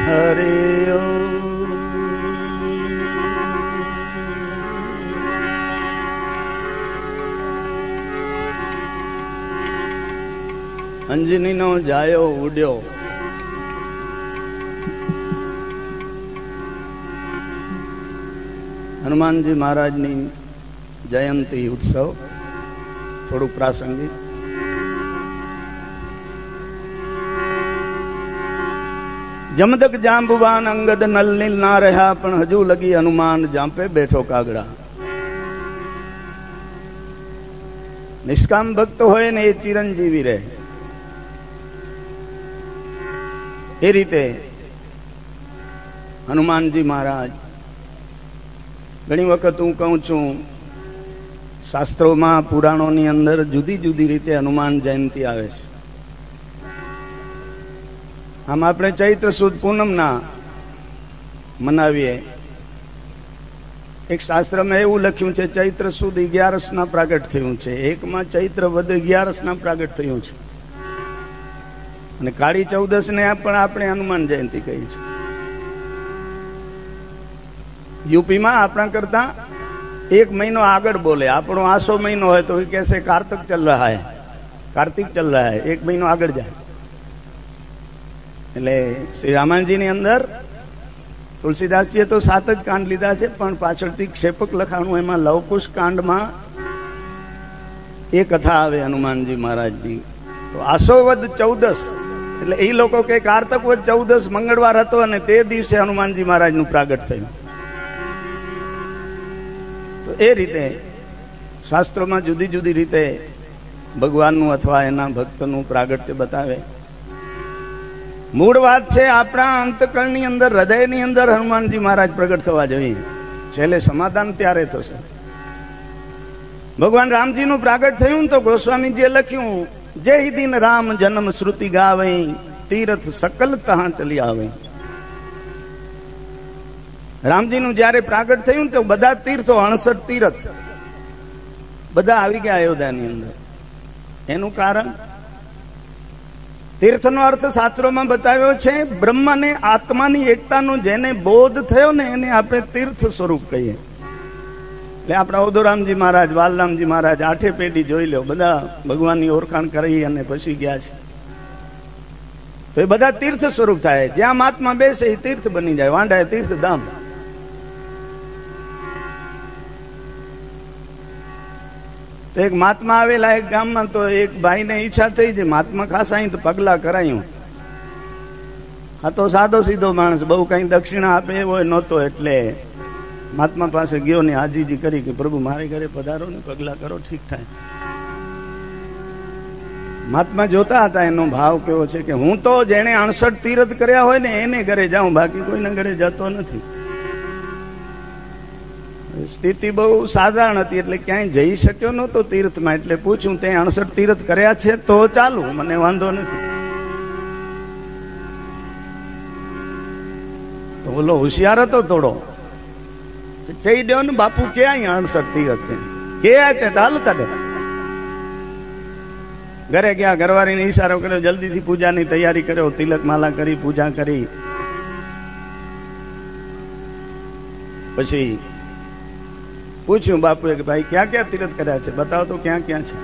હરે અંજની નો જાયો ઉડ્યો, હનુમાનજી મહારાજની જયંતિ ઉત્સવ થોડુંક પ્રાસંગિક. જમદક જાંબુવાન અંગદ નલનીલ ના રહ્યા, પણ હજુ લગી હનુમાન જાંપે બેઠો કાગડા. નિષ્કામ ભક્ત હોય ને એ ચિરંજીવી રહે. એ રીતે હનુમાનજી મહારાજ, ઘણી વખત હું કહું છું, શાસ્ત્રોમાં પુરાણોની અંદર જુદી જુદી રીતે હનુમાન જયંતિ આવે છે. આમ આપણે ચૈત્ર સુદ પૂનમના મનાવીએ. એક શાસ્ત્રમાં એવું લખ્યું છે ચૈત્ર સુદ 11 ના પ્રાગટ થયું છે, એકમાં ચૈત્ર વદ 11 ના પ્રાગટ થયું છે, અને કાળી 14 ને પણ આપણે હનુમાન જયંતિ કહી છે. યુપીમાં આપણા કરતા 1 મહિનો આગળ બોલે. આપણો આસો મહિનો હોય તો એ કહેશે કાર્તિક ચલ રહા હૈ, કાર્તિક ચલ રહા હૈ, 1 મહિનો આગળ જાય. એટલે શ્રી રામાયણજી ની અંદર તુલસીદાસજીએ તો 7 જ કાંડ લીધા છે, પણ પાછળથી ક્ષેપક લખાણું, એમાં લવકુશ કાંડમાં એ કથા આવે હનુમાનજી મહારાજની. તો આસોવદ 14, એટલે એ લોકો કે કાર્તક વદ 14 મંગળવાર હતો, અને તે દિવસે હનુમાનજી મહારાજનું પ્રાગટ થયું. તો એ રીતે શાસ્ત્રોમાં જુદી જુદી રીતે ભગવાનનું અથવા એના ભક્તનું પ્રાગટ્ય બતાવે. મૂળ વાત છે આપણા અંતકરણની અંદર, હૃદયની અંદર હનુમાનજી મહારાજ પ્રગટ થવા જોઈએ. છેલ્લે સમાધાન ત્યારે થશે. ભગવાન રામજીનું પ્રાગટ થયું તો ગોસ્વામીજીએ લખ્યું, જય દિન રામ જન્મ શ્રુતિ ગાવે, તીર્થ સકલ તહાં ચલી આવે. રામજીનું જયારે પ્રાગટ થયું તો બધા તીર્થો, 68 તીર્થ બધા આવી ગયા અયોધ્યાની અંદર. એનું કારણ, તીર્થનો અર્થ શાસ્ત્રોમાં બતાવ્યો છે, બ્રહ્મ અને આત્માની એકતાનો જેને બોધ થયો ને એને આપણે તીર્થ સ્વરૂપ કહીએ. એટલે આપણા ઉદોરામજી મહારાજ, વાલરામજી મહારાજ 8 પેઢી જોઈ લો, બધા ભગવાનની ઓળખાણ કરી અને પછી ગયા છે. તો એ બધા તીર્થ સ્વરૂપ થાય. જ્યાં મહાત્મા બેસે એ તીર્થ બની જાય. વાંડા એ તીર્થ ધામ. તો એક મહાત્મા આવેલા એક ગામમાં, તો એક ભાઈને ઈચ્છા થઈ છે મહાત્મા ખાસા તો પગલા કરાયું. આ તો સાદો સીધો માણસ, બહુ કઈ દક્ષિણા આપે એવો નહોતો. એટલે મહાત્મા પાસે ગયો ને હાજીજી કરી કે પ્રભુ મારે ઘરે પધારો ને પગલા કરો, ઠીક થાય. મહાત્મા જોતા હતા એનો ભાવ કેવો છે કે હું તો જેને 68 તીર્થ કર્યા હોય ને એને ઘરે જાઉં, બાકી કોઈના ઘરે જતો નથી. સ્થિતિ બહુ સાધારણ હતી, એટલે ક્યાંય જઈ શક્યો નહોતો તીર્થમાં. એટલે પૂછ્યું, તે 68 તીર્થ કર્યા છે? તો ચાલુ, મને વાંધો નથી. તો ઓલો હોશિયાર હતો થોડો, ચઈ દો ને બાપુ ક્યાં 68 તીર્થ છે, ક્યાં છે? હાલતા દે. ઘરે ગયા, ઘરવાળીને ઈશારો કર્યો, જલ્દીથી પૂજાની તૈયારી કર્યો, તિલક માલા કરી, પૂજા કરી. પછી પૂછ્યું બાપુએ કે ભાઈ ક્યાં ક્યાં તીર્થ કર્યા છે, બતાવો તો ક્યાં ક્યાં છે.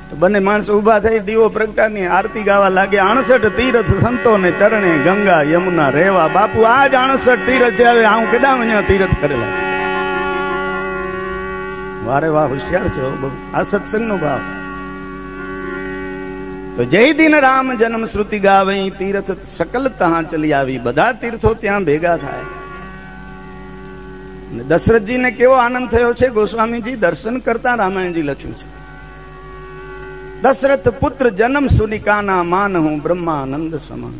તો બંને માણસો ઉભા થઈ દીવો પ્રગટાની આરતી ગાવા લાગ્યા. 68 તીર્થ સંતો ને ચરણે, ગંગા યમુના રેવા. બાપુ આ જ 68 તીર્થ છે, હવે હું કેદામ અહીંયા તીર્થ કરેલા. વારે વાહ, હોશિયાર છે બહુ. આ સત્સંગનો ભાવ. તો જય દિન રામ જન્મ શ્રુતિ ગાવે, તીર્થ સકલ તહાં ચલી આવી. બધા તીર્થો ત્યાં ભેગા થાય. દશરથજીને કેવો આનંદ થયો છે, ગોસ્વામીજી દર્શન કરતા રામાયણજી લખ્યું છે. દશરથ પુત્ર જન્મ સુનિકાના, માન હું બ્રહ્માનંદ સમાન.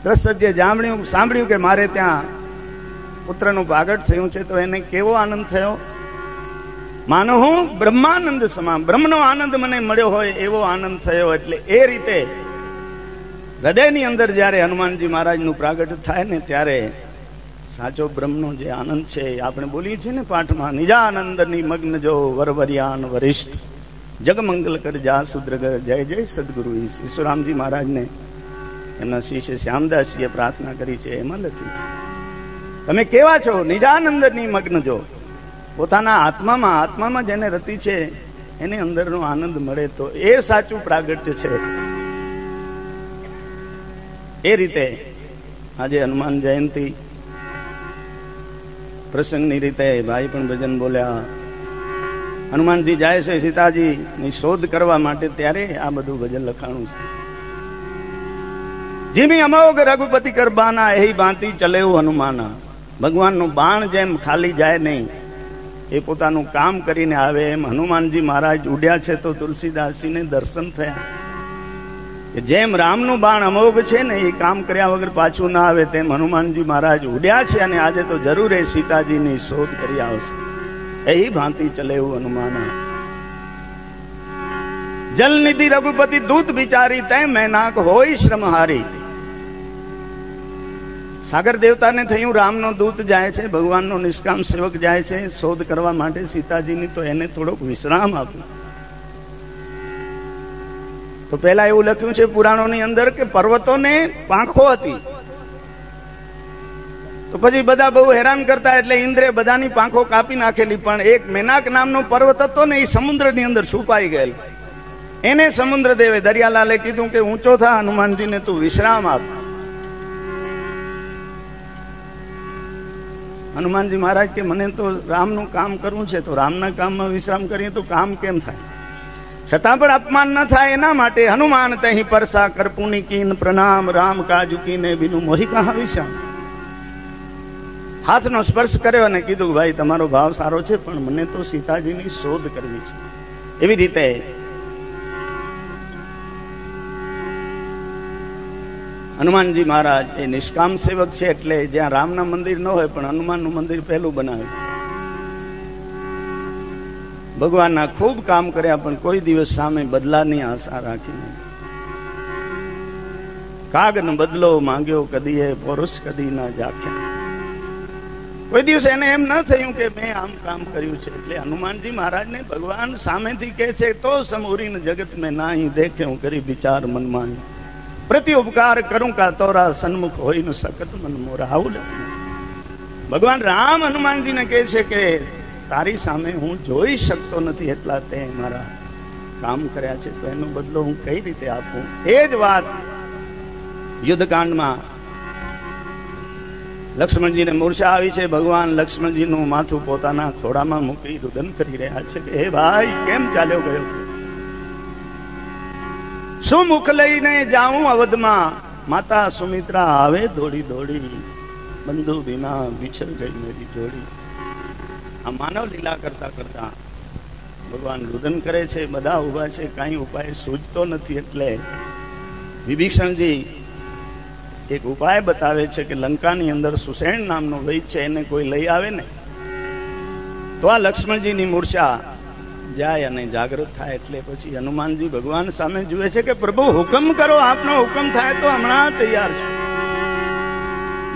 દશરથજીએ સાંભળ્યું કે મારે ત્યાં પુત્રનું પ્રાગટ થયું છે, તો એને કેવો આનંદ થયો. માનો હું બ્રહ્માનંદ સમાન, બ્રહ્મનો આનંદ મને મળ્યો હોય એવો આનંદ થયો. એટલે એ રીતે હૃદયની અંદર જયારે હનુમાનજી મહારાજનું પ્રાગટ થાય ને, ત્યારે સાચો બ્રહ્મનો જે આનંદ છે, આપણે બોલીએ છીએ ને પાઠમાં, નિજાનંદ ની મગ્ન જો વરવરિયાન વરિષ્ઠ, જગમંગલ કર જા સુદ્રગ, જય જય સદગુરુ. ઈશ્વરામજી મહારાજને એમના શિષ્ય શ્યામદાસજીએ પ્રાર્થના કરી છે, એમાં લખ્યું છે તમે કેવા છો? નિજાનંદ નિમગ્ન જો. પોતાના આત્મામાં જેને રતિ છે એને અંદરનો આનંદ મળે તો એ સાચું પ્રાગટ્ય છે. એ રીતે આજે હનુમાન જયંતિ પ્રસંગની રીતે ભાઈ પણ ભજન બોલ્યા. હનુમાનજી જાય છે સીતાજી ની શોધ કરવા માટે, ત્યારે આ બધું ભજન લખાણું છે. જીમી અમોઘ રઘુપતિ કરબાના એહી બાંતી ચલેવું હનુમાના. ભગવાનનું બાણ જેમ ખાલી જાય નહીં, એ પોતાનું કામ કરીને આવે, એમ હનુમાનજી મહારાજ ઉડ્યા છે તો તુલસીદાસજીને દર્શન થયા. જેમ રામનું બાણ અમોઘ છે ને, એ કામ કર્યા વગર પાછું ના આવે, તેમ હનુમાનજી મહારાજ ઉડ્યા છે અને આજે તો જરૂર એ સીતાજીની શોધ કરી આવશે. એહી ભાંતિ ચલે એવું હનુમાના. જલનિધિ રઘુપતિ દૂત વિચારી તે મેનાક હોય શ્રમહારી. સાગર દેવતાને થયું રામનો દૂત જાય છે, ભગવાનનો નિષ્કામ સેવક જાય છે શોધ કરવા માટે સીતાજીની, તો એને થોડોક વિશ્રામ આપ્યો. તો પેલા એવું લખ્યું છે પુરાણોની અંદર કે પર્વતોને પાંખો હતી, તો પછી બધા બહુ હેરાન કરતા એટલે ઇન્દ્રે બધાની પાંખો કાપી નાખેલી, પણ એક મેનાક નામનો પર્વત હતો ને, એ સમુદ્રની અંદર છુપાઈ ગયેલ. એને સમુદ્ર દેવે દરિયાલાલે કીધું કે ઊંચો થા હનુમાનજીને તું વિશ્રામ આપ. હનુમાનજી મહારાજ કે મને તો રામનું કામ કરવું છે, તો રામના કામમાં વિશ્રામ કરીએ તો કામ કેમ થાય? છતાં પણ અપમાન ન થાય એના માટે હનુમાન તહી પરસા કરપુની કીન પ્રણામ રામ કાજુ કીને બિનું મોહી કહા વિશ્રામ. હાથનો સ્પર્શ કર્યો અને કીધું ભાઈ તમારો ભાવ સારો છે, પણ મને તો સીતાજીની શોધ કરવી છે. એવી રીતે હનુમાનજી મહારાજ એ નિષ્કામ સેવક છે, એટલે જ્યાં રામના મંદિર ન હોય પણ હનુમાનનું મંદિર પહેલું બનાવ્યું. ભગવાનના ખૂબ કામ કર્યા, પણ કોઈ દિવસ સામે બદલાની આશા રાખી નહીં. કાગનો બદલો માંગ્યો કદી એ પોરુષ કદી ના જાખ્યા. કોઈ દિવસ એને એમ ન થયું કે મેં આમ કામ કર્યું છે. એટલે હનુમાનજી મહારાજને ભગવાન સામેથી કહે છે તો સમૂરીન જગત મેં નાહી દેખે હું કરી વિચાર મનમાં પ્રતિ ઉપકાર કરું કા તોરા સન્મુખ હોય ન સકત મન મોરા. આવું ભગવાન રામ હનુમાનજીને કહે છે કે તારી સામે હું જોઈ શકતો નથી, એટલા તે મારા કામ કર્યા છે, તો એનો બદલો હું કઈ રીતે આપું? એ જ વાત યુદ્ધકાંડમાં લક્ષ્મણજીને મૂર્છા આવી છે. ભગવાન લક્ષ્મણજીનું માથું પોતાના ખોડામાં મૂકી રુદન કરી રહ્યા છે કે હે ભાઈ કેમ ચાલ્યો ગયો? શું મુખ લઈને જાઉં અવધમાં? માતા સુમિત્રા આવે દોડી દોડી, બંધુ વિના વિછર ગઈ મેરી જોડી. આ માનવ લીલા કરતા કરતા ભગવાન રુદન કરે છે. બધા ઉભા છે, કઈ ઉપાય સૂઝતો નથી. એટલે વિભીષણજી એક ઉપાય બતાવે છે કે લંકાની અંદર સુસેન નામનો વૈદ છે, એને કોઈ લઈ આવે ને તો આ લક્ષ્મણજીની મૂર્છા જાય અને જાગૃત થાય. એટલે પછી હનુમાનજી ભગવાન સામે જુએ છે કે પ્રભુ હુકમ કરો, આપનો હુકમ થાય તો હમણાં તૈયાર છે.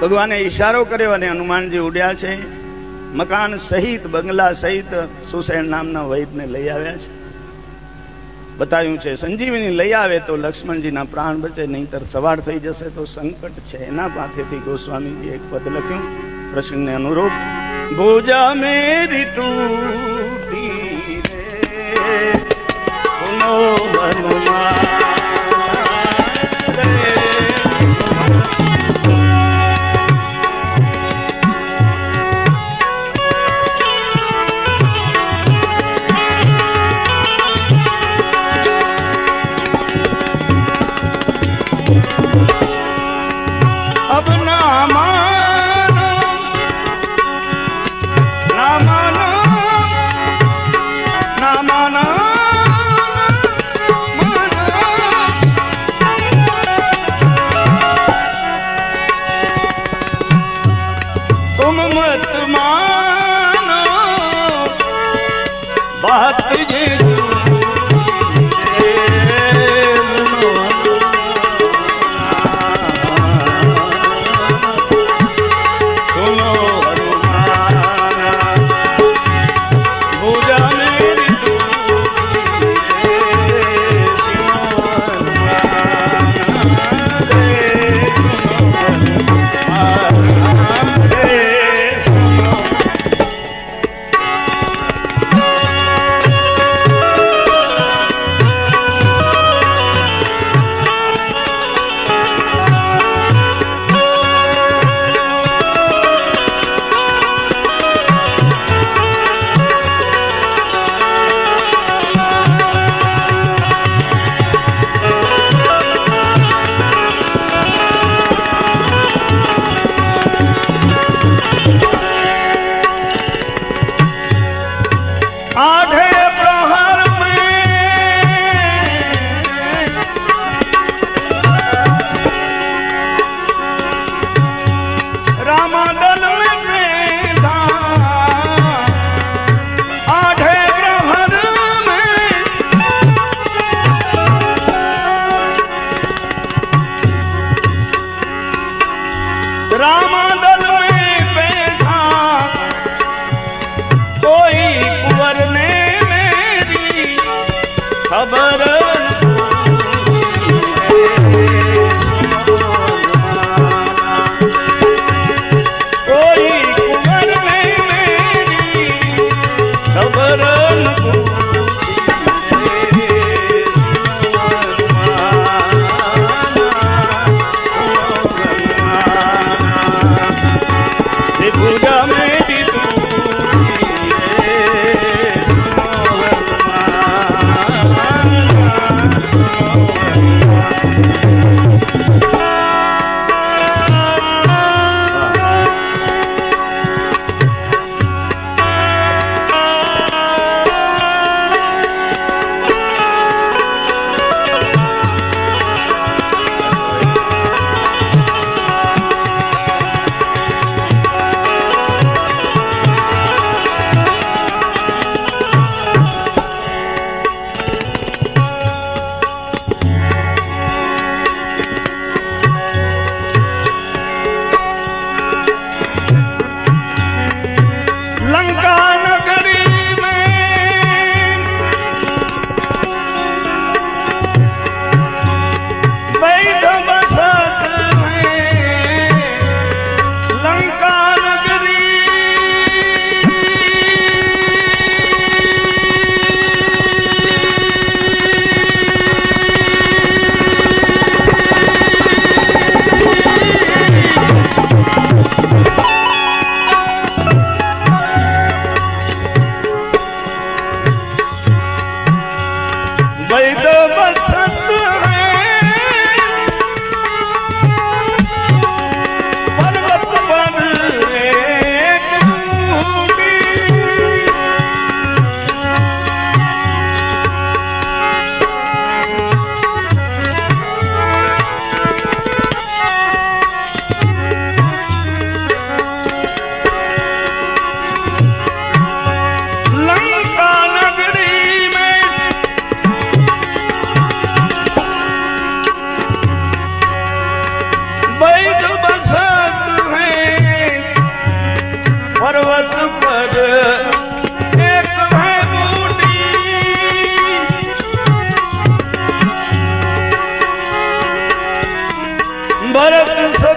ભગવાને ઈશારો કર્યો અને હનુમાનજી ઉડ્યા છે. મકાન સહિત બંગલા સહિત સુસેન નામના વૈદને લઈ આવ્યા છે. બતાવ્યું છે સંજીવની લઈ આવે તો લક્ષ્મણજીના પ્રાણ બચે, નહીતર સવાર થઈ જશે તો સંકટ છે. એના પાસેથી ગોસ્વામીજી એક પદ લખ્યું પ્રસંગને અનુરૂપ. ભુજા મેરી ટૂટી રે સુનો હનુમાન.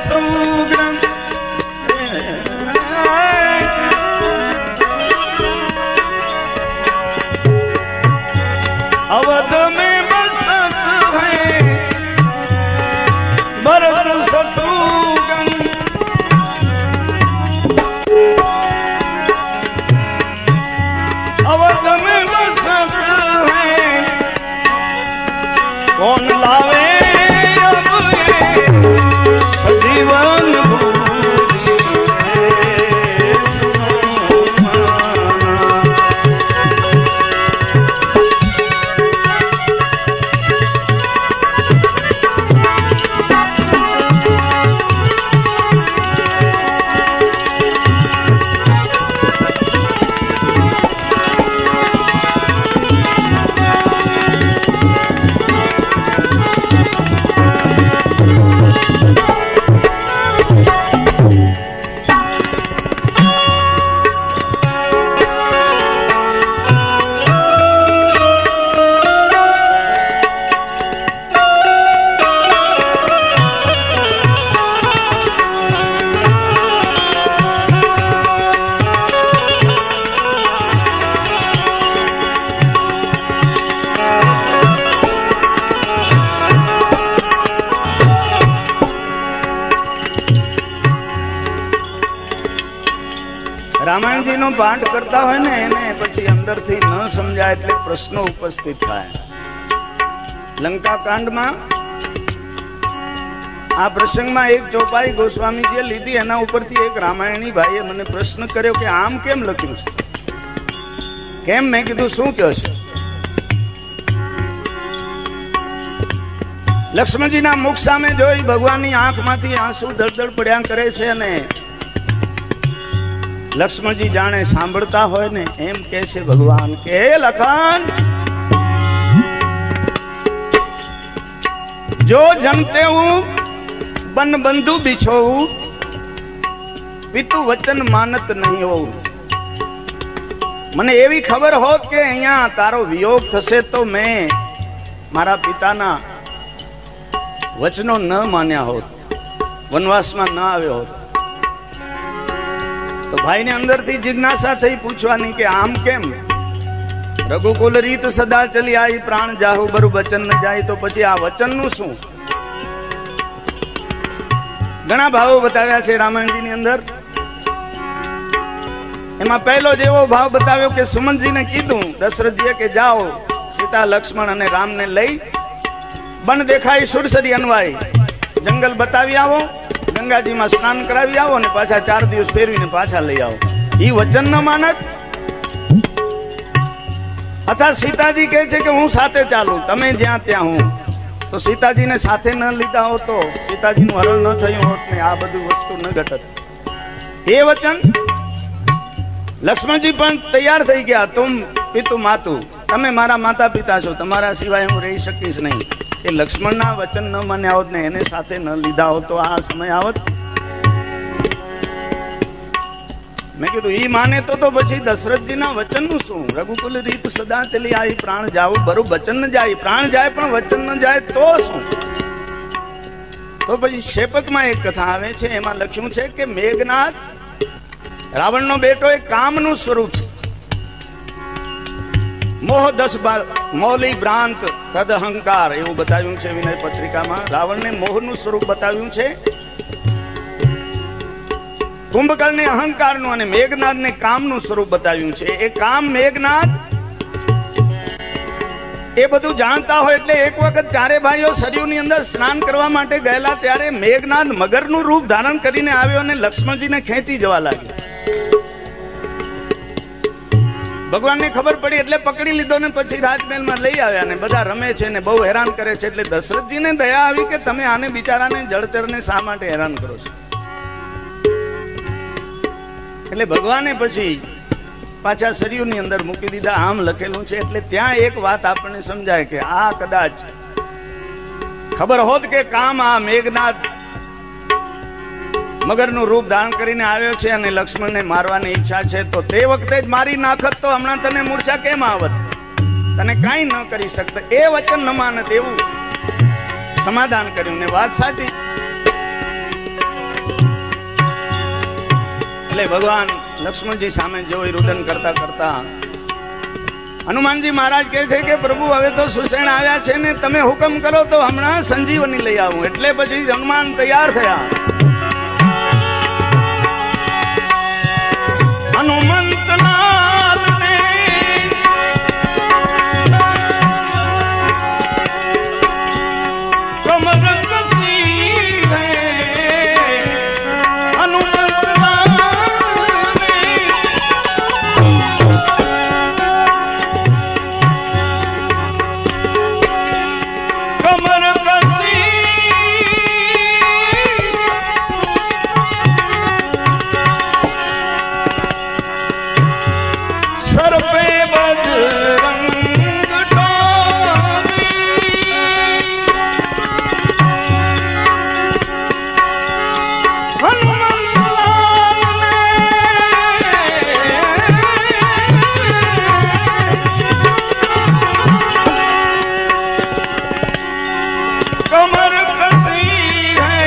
सुग्रम अवध में बसत है भरत शत्रुघ्न अवध में बसत है कौन लावे अब ये सजीवन રામાયણજી નો પાઠ કરતા હોય ને એને પછી અંદરથી ન સમજાય એટલે પ્રશ્નો ઉપસ્થિત થાય. લંકા કાંડમાં આ પ્રસંગમાં એક ચોપાઈ ગોસ્વામીજીએ લીધી, એના ઉપરથી એક રામાયણી ભાઈએ મને પ્રશ્ન કર્યો કે આમ કેમ લખ્યું છે, કેમ? મેં કીધું શું કહો છો? લક્ષ્મણજીના મુખ સામે જોઈ ભગવાનની આંખમાંથી આંસુ દળદળ પડ્યા કરે છે અને લક્ષ્મણજી જાણે સાંભળતા હોય ને એમ કે છે ભગવાન કે લખન જો જનતે હું બન બંધુ બિછોવું પિતુ વચન માનત નહીં હોવું. મને એવી ખબર હોત કે અહીંયા તારો વિયોગ થશે તો મેં મારા પિતાના વચનો ન માન્યા હોત, વનવાસમાં ન આવ્યો હોત. તો ભાઈને અંદરથી જિજ્ઞાસા થઈ પૂછવાની કે આમ કેમ? રઘુકુલ રીત સદા ચલી આઈ પ્રાણ જાહુ બરુ વચન ન જાય. તો પછી આ વચનનું શું? ઘણા ભાવો બતાવ્યા છે રામાયણજીની અંદર. એમાં પહેલો જેવો ભાવ બતાવ્યો કે સુમંતજીને કીધું દશરથજીએ કે જાઓ સીતા લક્ષ્મણ અને રામને લઈ બન દેખાય સુરસરી અનવાઈ જંગલ બતાવી આવો, ગંગાજીમાં સ્નાન કરાવી આવો અને પાછા 4 દિવસ ફેરવીને પાછા લઈ આવો. ઈ વચન ન માનત. અથવા સીતાજી કહે છે કે હું સાથે ચાલું, તમે જ્યાં ત્યાં હું. તો સીતાજીને સાથે ન લીધા હોત તો સીતાજીનું હરણ ન થયું હોત ને આ બધું વસ્તુ ન ઘટત. એ વચન લક્ષ્મણજી પણ તૈયાર થઈ ગયા. તુમ પિતુ માતુ, તમે મારા માતા પિતા છો, તમારા સિવાય હું રહી શકીશ નહીં. એ લક્ષ્મણના વચન ન માન્યા હોત ને એને સાથે ન લીધા હોત તો આ સમય આવત. મેં કીધું ઈ માને તો પછી દશરથજીના વચનનું શું? રઘુકુલ રીત સદા ચલી આઈ પ્રાણ જાવું બરું વચન ન જાય. પ્રાણ જાય પણ વચન ન જાય તો શું? તો પછી ક્ષેપકમાં એક કથા આવે છે, એમાં લખ્યું છે કે મેઘનાદ રાવણનો બેટો એ કામનું સ્વરૂપ છે. મોહ 10 મૌલી ભ્રાંત તદ અહંકાર એવું બતાવ્યું છે વિનય પત્રિકામાં. રાવણને મોહનું સ્વરૂપ બતાવ્યું છે, કુંભકર્ણને અહંકારનું અને મેઘનાદને કામનું સ્વરૂપ બતાવ્યું છે. એ કામ મેઘનાદ એ બધું જાણતા હોય એટલે એક વખત 4 ભાઈઓ સરયુની અંદર સ્નાન કરવા માટે ગયેલા ત્યારે મેઘનાદ મગરનું રૂપ ધારણ કરીને આવ્યો અને લક્ષ્મણજીને ખેંચી જવા લાગ્યો. ભગવાનને ખબર પડી એટલે પકડી લીધો ને પછી રાજમહેલમાં લઈ આવ્યા ને બધા રમે છે ને બહુ હેરાન કરે છે. એટલે દશરથજીને દયા આવી કે તમે આને બિચારાને જળચરને શા માટે હેરાન કરો છો? એટલે ભગવાને પછી પાછા સરયુની અંદર મૂકી દીધા. આમ લખેલું છે. એટલે ત્યાં એક વાત આપણને સમજાય કે આ કદાચ ખબર હોત કે કામ આ મેઘનાદ મગરનું રૂપ ધારણ કરીને આવ્યો છે અને લક્ષ્મણને મારવાની ઈચ્છા છે તો તે વખતે જ મારી નાખત તો હમણાં તને મૂર્છા કેમ આવત? તને કાંઈ ન કરી શકતા. એ વચન ન માનત એવું સમાધાન કર્યું ને વાત સાચી. એટલે ભગવાન લક્ષ્મણજી સામે જોઈ રુદન કરતા કરતા હનુમાનજી મહારાજ કહે છે કે પ્રભુ હવે તો સુસેણ આવ્યા છે ને તમે હુકમ કરો તો હમણાં સંજીવની લઈ આવું. એટલે પછી હનુમાન તૈયાર થયા. હનુમંતલાલ ને કમર કસી હે હનુમંતલાલ ને કમર કસી सर पे बजरंग कमर कसी है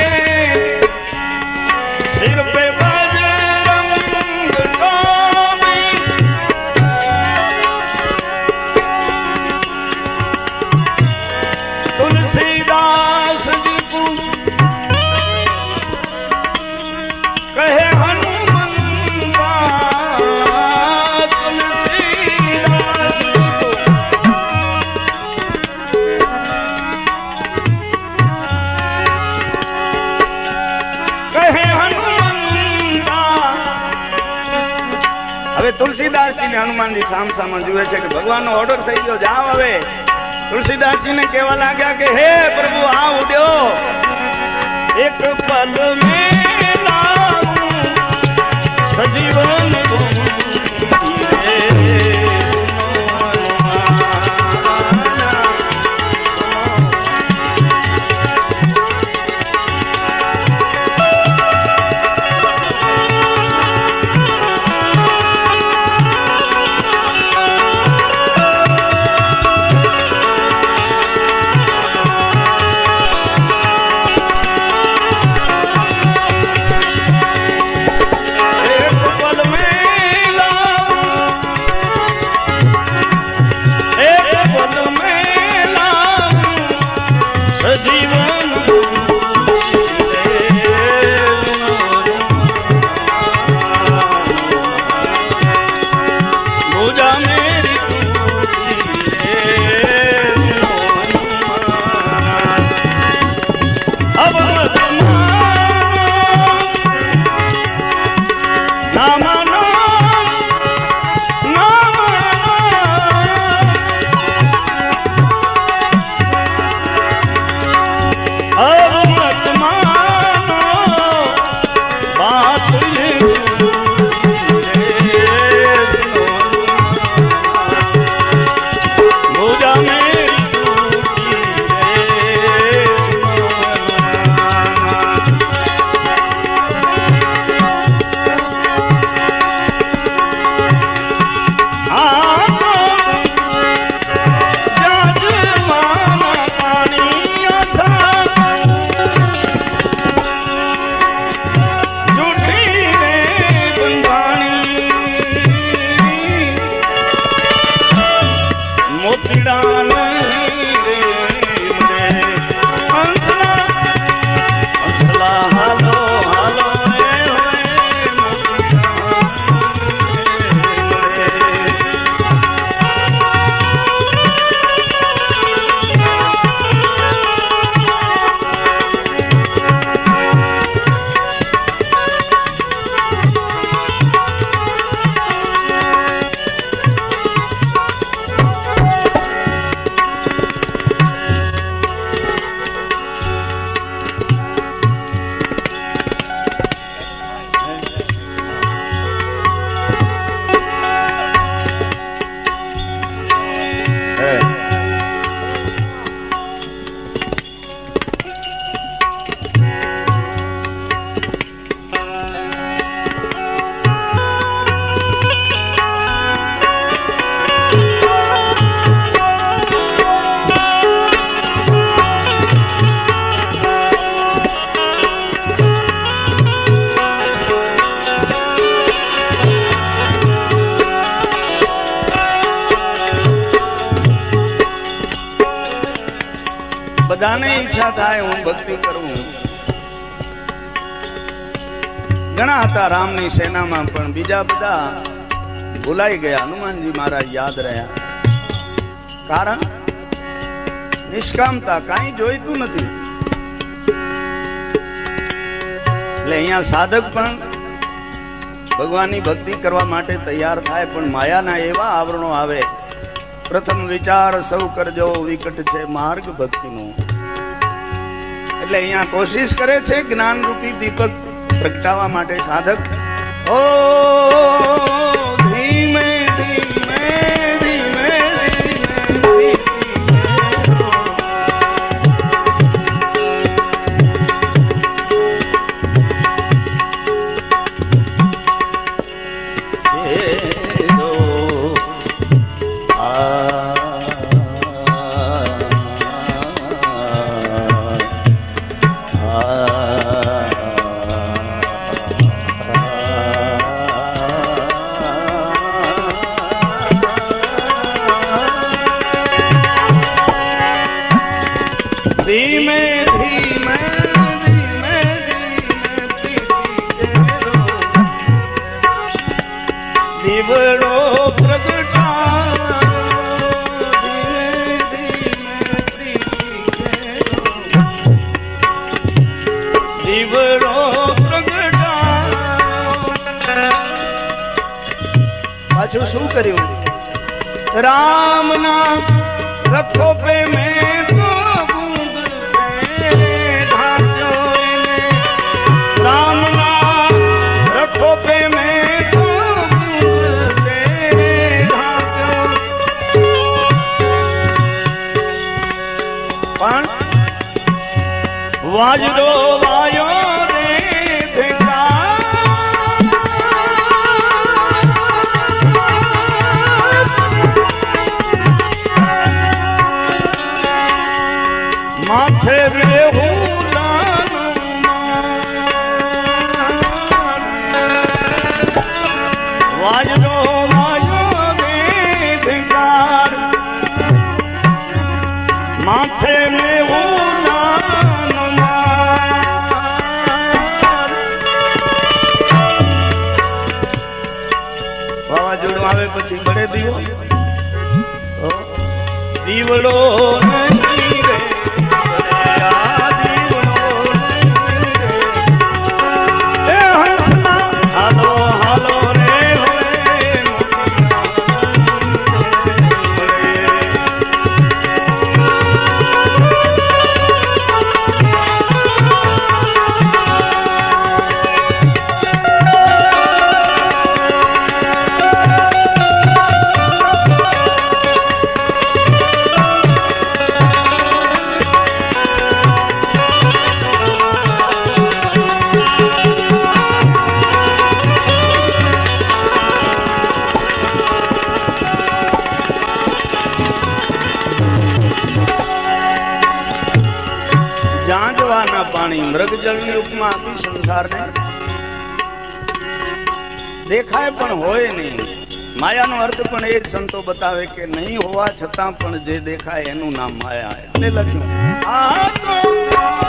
सिर पे तुलसीदास जी को कहे हनुमंता तुलसीदास जी को कहे हनुमंता. હવે તુલસીદાસજી ને હનુમાનજી સામ સામે જુએ છે કે ભગવાનનો ઓર્ડર થઈ ગયો, જાઓ. હવે तुलसीदास ने कहवा लगा के हे प्रभु आ उड्यो एक पल में लाऊं सजीवन पल में બધાને ઈચ્છા થાય હું ભક્તિ કરું. ઘણા હતા રામની સેનામાં, પણ બીજા બધા ભૂલાઈ ગયા. હનુમાનજી મહારાજ યાદ રહ્યા. કારણ નિષ્કામતા, કાંઈ જોઈતું નથી. એટલે અહીંયા સાધક પણ ભગવાનની ભક્તિ કરવા માટે તૈયાર થાય, પણ માયાના એવા આવરણો આવે. પ્રથમ વિચાર સૌ કરજો, વિકટ છે માર્ગ ભક્તિનો. એટલે અહીંયા કોશિશ કરે છે જ્ઞાન રૂપી દીપક પ્રગટાવવા માટે સાધક. ઓ ધીમે ધીમે ધીમે શું કર્યું? રામ નામ રખો પે મેં તો બૂંદ ઢાંક્યો એને. રામ નામ રખો પે મેં તો બૂંદ ઢાંક્યો. પણ વાજરો વાયો માથે રેહું વાજરો વાયો રે ભિકાર. માથે રેહું વાવાઝોડું આવે પછી બળે દીવો. દીવડો નહીં રે પાણી મૃગજળની ઉપમા આપી સંસારને. દેખાય પણ હોય નહીં. માયાનો અર્થ પણ એ જ સંતો બતાવે કે નહીં હોવા છતાં પણ જે દેખાય એનું નામ માયા. એટલે લખ્યું આ